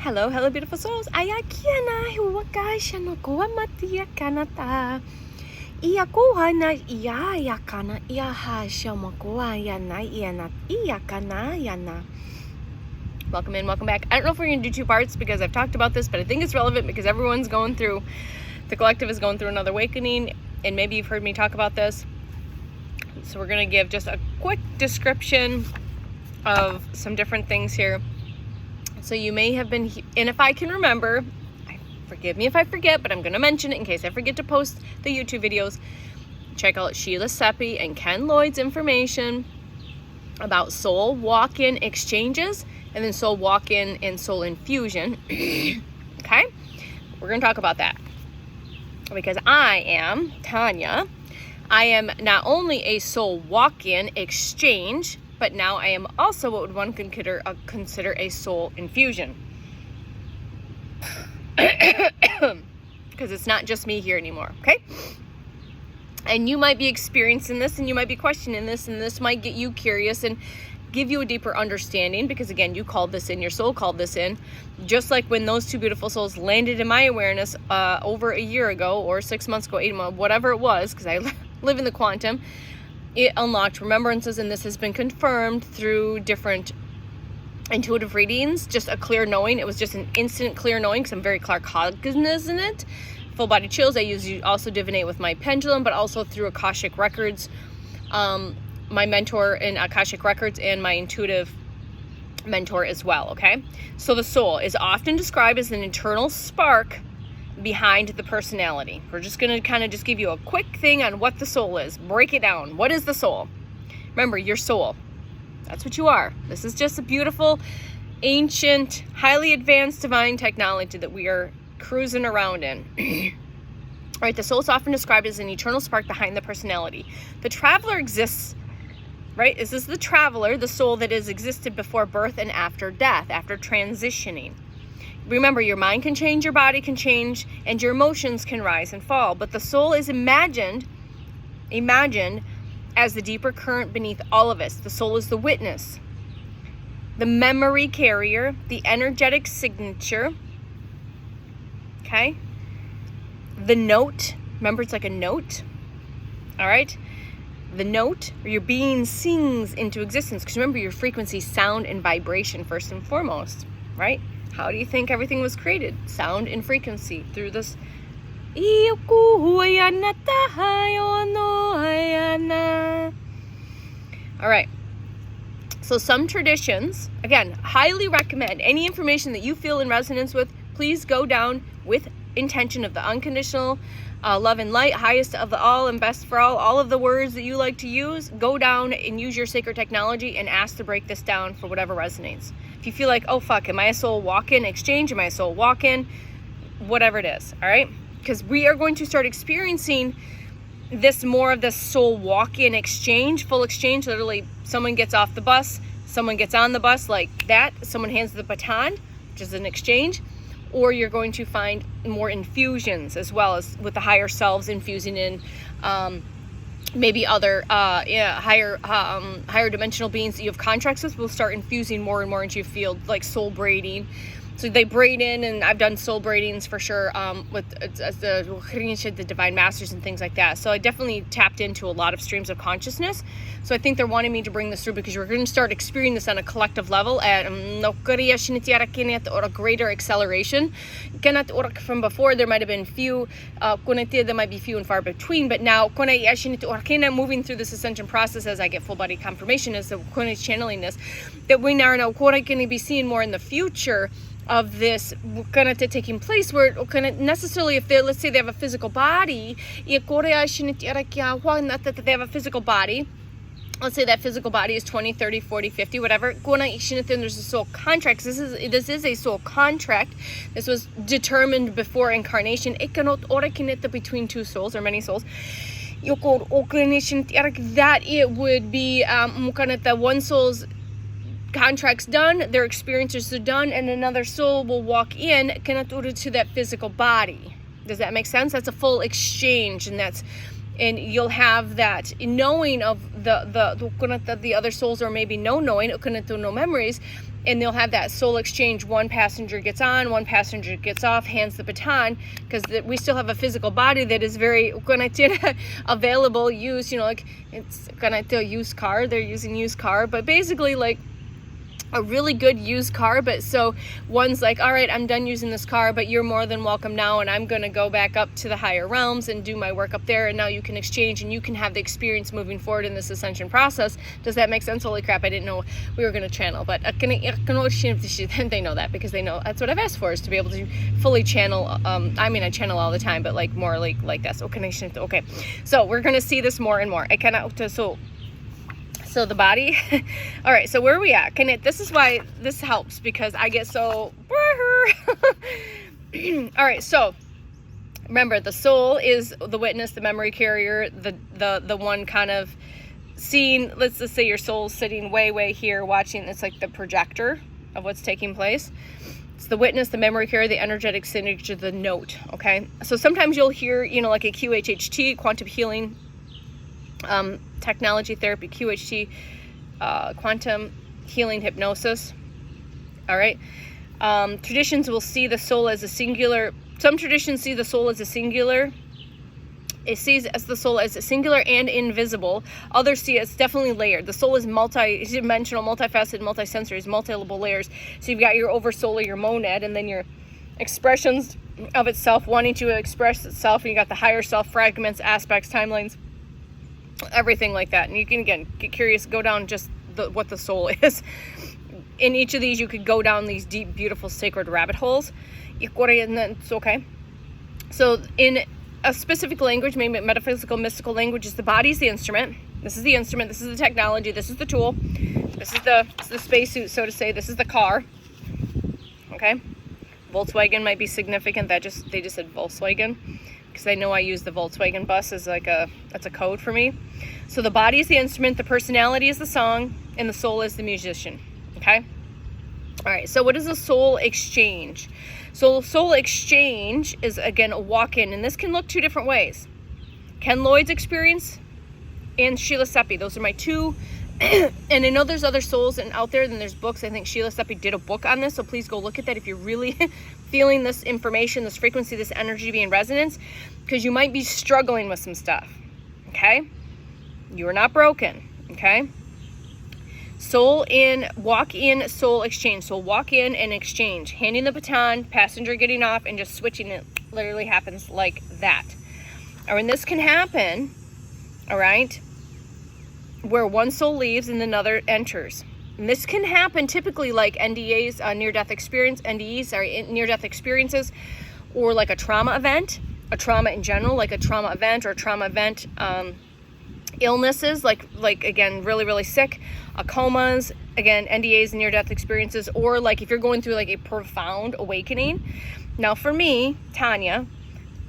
Hello, hello, beautiful souls. Ayakiana, huwakasha no kuamatia kanata. Iyakuha na iyayakana, iyahasha makuha yana, iyana, iyakana yana. Welcome in, welcome back. I don't know if we're going to do two parts because I've talked about this, but I think it's relevant because everyone's going through, the collective is going through another awakening, and maybe you've heard me talk about this. So we're going to give just a quick description of some different things here. So you may have been, and if I can remember, forgive me if I forget, but I'm going to mention it in case I forget to post the YouTube videos. Check out Sheila Seppi and Ken Lloyd's information about soul walk-in exchanges and then soul walk-in and soul infusion. Okay? We're going to talk about that. Because I am, Tanya, I am not only a soul walk-in exchange, but now I am also what one could consider a soul infusion. Because it's not just me here anymore, okay? And you might be experiencing this and you might be questioning this, and this might get you curious and give you a deeper understanding because, again, you called this in, your soul called this in. Just like when those two beautiful souls landed in my awareness over a year ago or 6 months ago, 8 months, whatever it was, because I live in the quantum. It unlocked remembrances, and this has been confirmed through different intuitive readings, just a clear knowing. It was just an instant clear knowing because I'm very claircognizant. Full body chills. I also divinate with my pendulum, but also through Akashic Records. My mentor in Akashic Records and my intuitive mentor as well, okay? So the soul is often described as an internal spark behind the personality. We're just going to kind of just give you a quick thing on what the soul is. Break it down. What is the soul? Remember, your soul. That's what you are. This is just a beautiful, ancient, highly advanced divine technology that we are cruising around in. All right, the soul is often described as an eternal spark behind the personality. The traveler exists, right? This is the traveler, the soul that has existed before birth and after death, after transitioning. Remember, your mind can change, your body can change, and your emotions can rise and fall. But the soul is imagined as the deeper current beneath all of us. The soul is the witness, the memory carrier, the energetic signature, okay? The note, remember it's like a note, all right? The note, or your being sings into existence. Because remember, your frequency, sound, and vibration first and foremost, right? How do you think everything was created? Sound and frequency through this. All right. So some traditions, again, highly recommend any information that you feel in resonance with, please go down with intention of the unconditional love and light, highest of the all and best for all of the words that you like to use. Go down and use your sacred technology and ask to break this down for whatever resonates. If you feel like, oh fuck, am I a soul walk-in exchange? Am I a soul walk-in? Whatever it is, all right? Because we are going to start experiencing this more of the soul walk-in exchange, full exchange. Literally, someone gets off the bus, someone gets on the bus like that, someone hands the baton, which is an exchange, or you're going to find more infusions as well as with the higher selves infusing in maybe other higher dimensional beings that you have contracts with will start infusing more and more into your field, like soul braiding. So they braid in, and I've done soul braidings for sure with the Divine Masters and things like that. So I definitely tapped into a lot of streams of consciousness. So I think they're wanting me to bring this through because we're going to start experiencing this on a collective level at a greater acceleration. From before, there might have been few, there might be few and far between, but now moving through this ascension process as I get full body confirmation as the channeling this, that we now know going to be seeing more in the future of this taking place, where necessarily, if they, let's say they have a physical body, they have a physical body, let's say that physical body is 20, 30, 40, 50, whatever, there's a soul contract. This is a soul contract. This was determined before incarnation. Between two souls or many souls, that it would be the one soul's contracts done, their experiences are done, and another soul will walk in to that physical body. Does that make sense? That's a full exchange, and you'll have that knowing of the other souls, or maybe no knowing, no memories, and they'll have that soul exchange. One passenger gets on, one passenger gets off, hands the baton, because we still have a physical body that is very available, used, like it's used car, they're using used car, but basically like a really good used car. But so one's like, all right, I'm done using this car, but you're more than welcome now, and I'm going to go back up to the higher realms and do my work up there, and now you can exchange and you can have the experience moving forward in this ascension process. Does that make sense? Holy crap, I didn't know we were going to channel, but they know that, because they know that's what I've asked for, is to be able to fully channel. I channel all the time, but like more like that. Okay, so we're going to see this more and more. So the body. All right, so where are we at? This is why this helps, because I get so all right, so remember, the soul is the witness, the memory carrier, the one kind of seeing. Let's just say your soul's sitting way here watching. It's like the projector of what's taking place. It's the witness, the memory carrier, the energetic signature, the note. Okay, so sometimes you'll hear, like a QHHT, quantum healing technology therapy, QHT, quantum healing hypnosis. All right. Traditions will see the soul as a singular. Some traditions see the soul as a singular. It sees as the soul as a singular and invisible. Others see it's definitely layered. The soul is multi-dimensional, multifaceted, multi-sensory, multi-level layers. So you've got your oversoul or your monad, and then your expressions of itself wanting to express itself, and you got the higher self, fragments, aspects, timelines, everything like that. And you can, again, get curious, go down just what the soul is. In each of these, you could go down these deep, beautiful, sacred rabbit holes. It's okay. So in a specific language, maybe metaphysical, mystical language, is the body's the instrument. This is the instrument. This is the technology. This is the tool. This is the spacesuit, so to say. This is the car. Okay. Volkswagen might be significant. They just said Volkswagen, because I know I use the Volkswagen bus as that's a code for me. So the body is the instrument, the personality is the song, and the soul is the musician. Okay? All right, so what is a soul exchange? So soul exchange is, again, a walk-in, and this can look two different ways. Ken Lloyd's experience and Sheila Seppi. Those are my two. And I know there's other souls out there, and there's books. I think Sheila Seppi did a book on this, so please go look at that if you're really feeling this information, this frequency, this energy be in resonance, because you might be struggling with some stuff. Okay? You are not broken. Okay? Soul in, walk in, soul exchange. So walk in and exchange. Handing the baton, passenger getting off, and just switching. It literally happens like that. And this can happen, all right, where one soul leaves and another enters. And this can happen typically like NDAs, near-death experiences, or like a trauma event, a trauma in general, like a trauma event or trauma event illnesses, like again, really, really sick, comas, again, NDAs, near-death experiences, or like if you're going through like a profound awakening. Now for me, Tanya,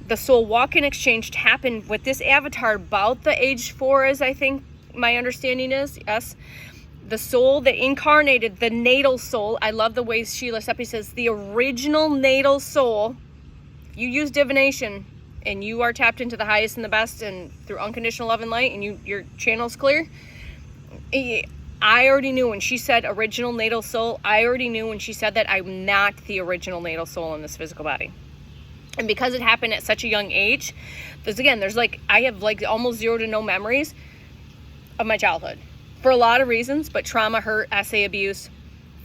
the soul walk-in exchange happened with this avatar about the age 4, as I think my understanding is. Yes, the soul that incarnated, the natal soul. I love the way Sheila Seppi says the original natal soul. You use divination and you are tapped into the highest and the best, and through unconditional love and light, and your channel's clear. I already knew when she said original natal soul. I already knew when she said that I'm not the original natal soul in this physical body. And because it happened at such a young age, there's like, I have like almost zero to no memories of my childhood for a lot of reasons, but trauma, hurt, SA abuse,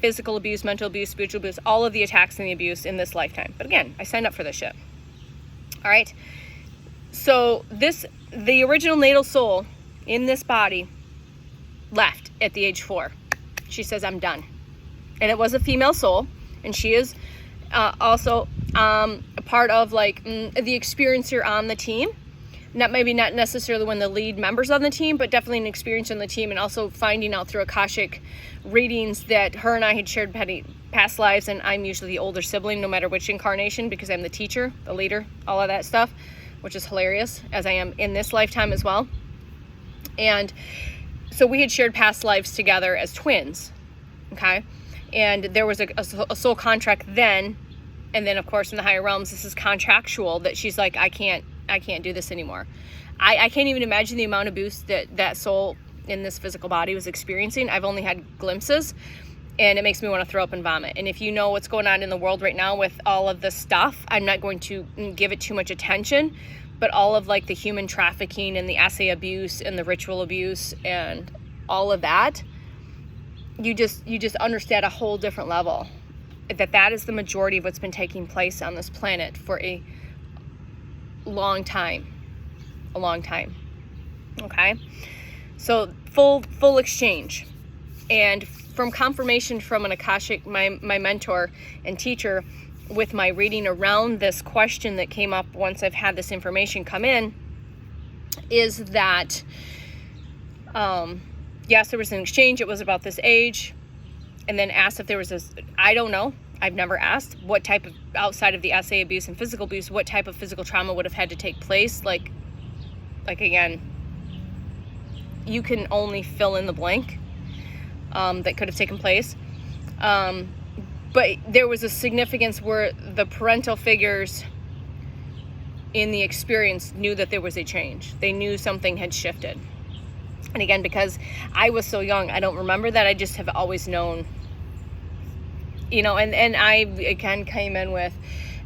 physical abuse, mental abuse, spiritual abuse, all of the attacks and the abuse in this lifetime. But again, I signed up for this shit. All right. So the original natal soul in this body left at the age 4. She says, I'm done. And it was a female soul, and she is also a part of like the experiencer on the team. Maybe not necessarily one of the lead members on the team, but definitely an experience on the team, and also finding out through Akashic readings that her and I had shared past lives, and I'm usually the older sibling no matter which incarnation, because I'm the teacher, the leader, all of that stuff, which is hilarious, as I am in this lifetime as well. And so we had shared past lives together as twins, okay? And there was a soul contract then, and then of course in the higher realms this is contractual, that she's like, I can't do this anymore. I can't even imagine the amount of abuse that soul in this physical body was experiencing. I've only had glimpses, and it makes me want to throw up and vomit. And if you know what's going on in the world right now with all of this stuff, I'm not going to give it too much attention, but all of like the human trafficking and the essay abuse and the ritual abuse and all of that, you just understand a whole different level, that is the majority of what's been taking place on this planet for a long time. Okay, so full exchange. And from confirmation from an Akashic, my mentor and teacher, with my reading around this question that came up once I've had this information come in, is that yes, there was an exchange. It was about this age, and then asked if there was I don't know, I've never asked what type of, outside of the essay abuse and physical abuse, what type of physical trauma would have had to take place. Like again, you can only fill in the blank that could have taken place. But there was a significance where the parental figures in the experience knew that there was a change. They knew something had shifted. And again, because I was so young, I don't remember that. I just have always known, and I, again, came in with,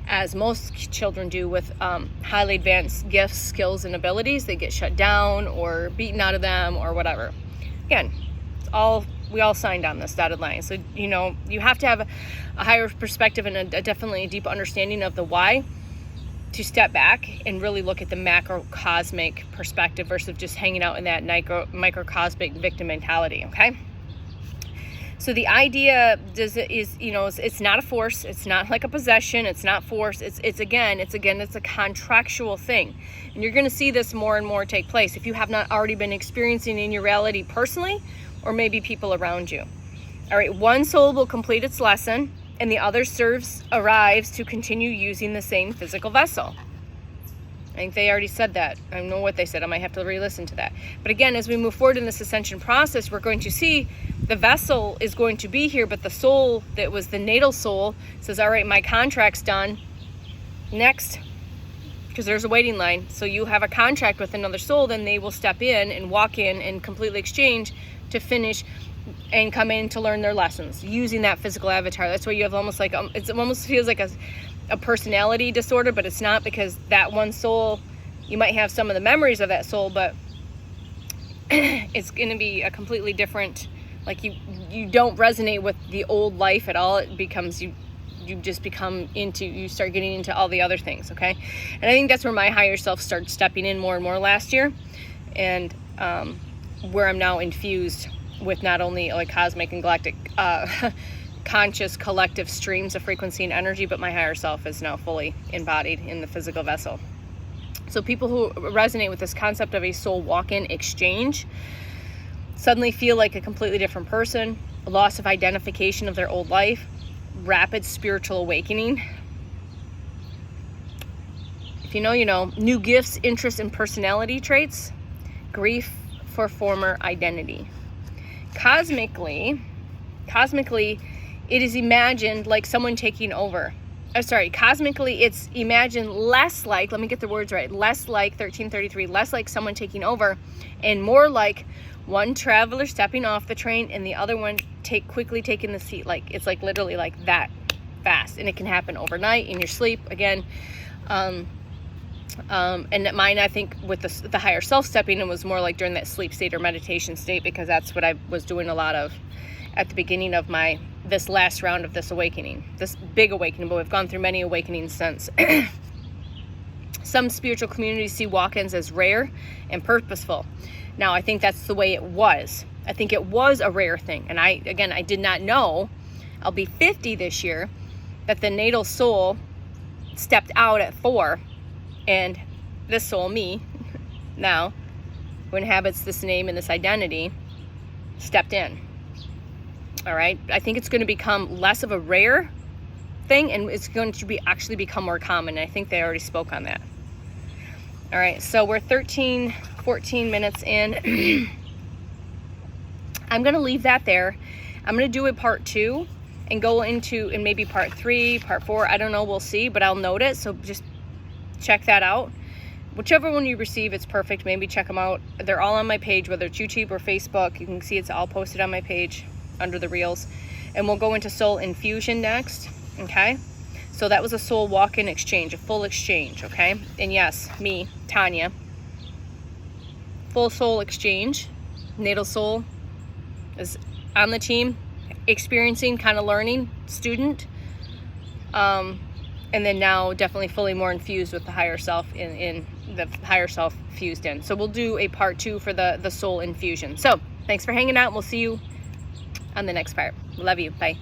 as most children do, with highly advanced gifts, skills, and abilities. They get shut down or beaten out of them or whatever. Again, we all signed on this dotted line. So, you have to have a higher perspective and definitely a deep understanding of the why, to step back and really look at the macrocosmic perspective versus just hanging out in that microcosmic victim mentality, okay? So the idea is it's not a force. It's not like a possession. It's not force. It's a contractual thing. And you're going to see this more and more take place if you have not already been experiencing in your reality personally, or maybe people around you. All right, one soul will complete its lesson, and the other arrives to continue using the same physical vessel. I think they already said that. I don't know what they said. I might have to re-listen to that. But again, as we move forward in this ascension process, we're going to see the vessel is going to be here, but the soul that was the natal soul says, all right, my contract's done. Next. Because there's a waiting line. So you have a contract with another soul, then they will step in and walk in and completely exchange to finish and come in to learn their lessons using that physical avatar. That's why you have almost like it almost feels like a personality disorder, but it's not, because that one soul, you might have some of the memories of that soul, but it's going to be a completely different, like you don't resonate with the old life at all. It becomes you just you start getting into all the other things, okay? And I think that's where my higher self started stepping in more and more last year, and where I'm now infused with not only like cosmic and galactic conscious collective streams of frequency and energy, but my higher self is now fully embodied in the physical vessel. So people who resonate with this concept of a soul walk-in exchange suddenly feel like a completely different person, a loss of identification of their old life, rapid spiritual awakening. If you know, you know. New gifts, interests, and personality traits, grief for former identity. Cosmically, it is imagined like someone taking over. Cosmically, it's imagined less like, let me get the words right, less like 1333, less like someone taking over, and more like one traveler stepping off the train and the other one quickly taking the seat. Like, it's like literally like that fast, and it can happen overnight in your sleep. Again, and mine, I think, with the higher self stepping, it was more like during that sleep state or meditation state, because that's what I was doing a lot of at the beginning of this last round of this awakening, this big awakening, but we've gone through many awakenings since. Some spiritual communities see walk-ins as rare and purposeful. Now, I think that's the way it was. I think it was a rare thing. And I did not know, I'll be 50 this year, that the natal soul stepped out at 4, and this soul, me, now, who inhabits this name and this identity, stepped in. All right. I think it's going to become less of a rare thing, and it's going to actually become more common. I think they already spoke on that. All right. So we're 14 minutes in. I'm going to leave that there. I'm going to do a part 2 and go into, and maybe part 3, part 4. I don't know. We'll see, but I'll note it. So just check that out. Whichever one you receive, it's perfect. Maybe check them out. They're all on my page, whether it's YouTube or Facebook. You can see it's all posted on my page under the reels. And we'll go into soul infusion next, okay? So that was a soul walk-in exchange, a full exchange, okay? And yes, me, Tanya, full soul exchange. Natal soul is on the team, experiencing, kind of learning student. And then now definitely fully more infused with the higher self, in the higher self fused in. So we'll do a part 2 for the soul infusion. So thanks for hanging out. We'll see you on the next part. Love you. Bye.